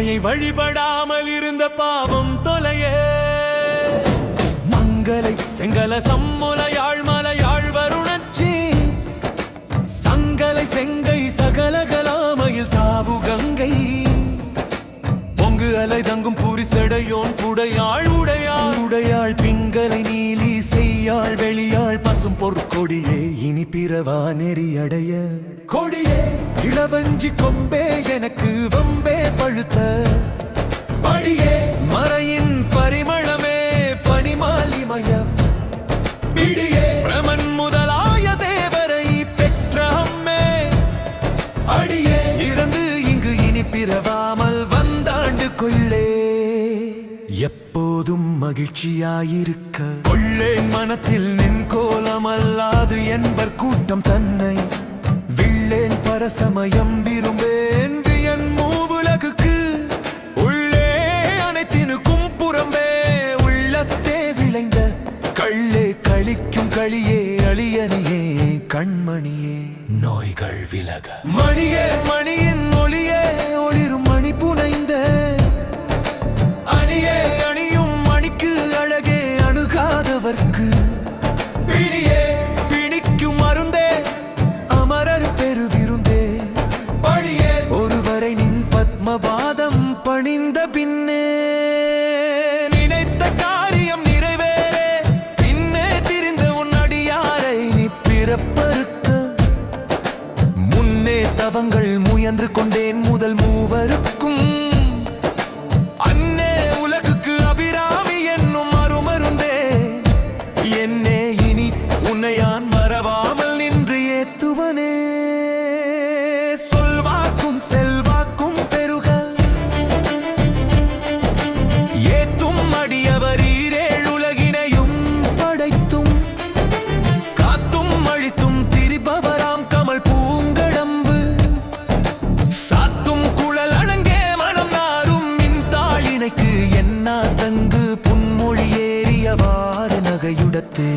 வாழ்க்கையை வழிபடாமல் இருந்த பாவம் தொலையே மங்களை செங்கல சம்முலையாள் மலையாள் வருணச்சி சங்கலை செங்கை சகலகலாமையில் தாவு கங்கை பொங்கு அலை தங்கும் பூரி செடையோன் புடையாள் உடையாள் உடையாள் பிங்கலை நீலி செய்யாள் வெளியாள் பசும் பொற்கொடியே இனி பிறவா நெறியடைய கொடியே இளவஞ்சி கொம்பே எனக்கு வம்பே பழுத்த படியே மறையின் பரிமளமே பனிமாலிமய பிடியே பிரமன் முதலாய தேவரை பெற்ற அம்மே அடியே இறந்து இங்கு இனி பிறவாமல் வந்தாண்டு கொள்ளே எப்போதும் மகிழ்ச்சியாயிருக்க கொள்ளேன் மனத்தில் நின் கோலமல்லாது என்பர் கூட்டம் தன்னை வில்லேன் பரசமயம் விரும்பேன் வியன் மூவுலகுக்கு உள்ளே அனைத்தினுக்கும் புறம்பே உள்ளத்தே விளைந்த கள்ளே கழிக்கும் களியே அழியனியே கண்மணியே நோய்கள் விலக மணியே மணியின் ஒளியே ஒளிரும் மணி புனைந்த அணியே அணியும் மணிக்கு அழகே அணுகாதவர்க்கு பிணியே பிணிக்கும் மருந்தே அமரர் பெருவிருந்தே படியே ஒருவரை நின் பத்மபாதம் பணிந்த பின்னே நினைத்த காரியம் நிறைவேறே பின்னே திரிந்த உன் அடியாரை நீ பிறப்பறுக்க முன்னே தவங்கள் முயன்று கொண்டேன் முதல் மூவருக்கும் அன்னே உலகுக்கு அபிராமி என்னும் அருமருந்தே என்னே இனி உன்னையான் மறவாமல் நின்று ஏத்துவனே சொல்வாக்கும் செல்வாக்கும் பெருக ஏத்தும் அடியவர் ஈரேழ் உலகினையும் படைத்தும் காத்தும் அழித்தும் திரிபவராம் கமல் பூங்கடம்பு சாத்தும் குழல் அணங்கே மனம் நாரும் மின் தாளினைக்கு என்னா தங்கு புன்மொழி ஏறியவாறு நகையுடத்தே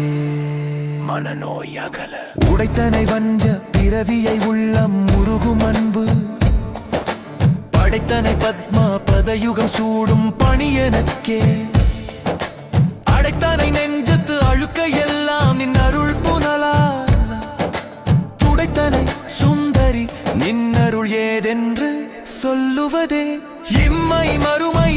மனநோய் அகல உடைத்தனை வஞ்ச பிறவியை உள்ளம் முருகும் அன்பு படைத்தனை பத்மா பதயுகம் சூடும் பணி எனக்கே அடைத்தனை நெஞ்சத்து அழுக்க எல்லாம் நின் அருள் புனலா துடைத்தனை சுந்தரி நின் அருள் ஏதென்று சொல்லுவதே இம்மை மறுமை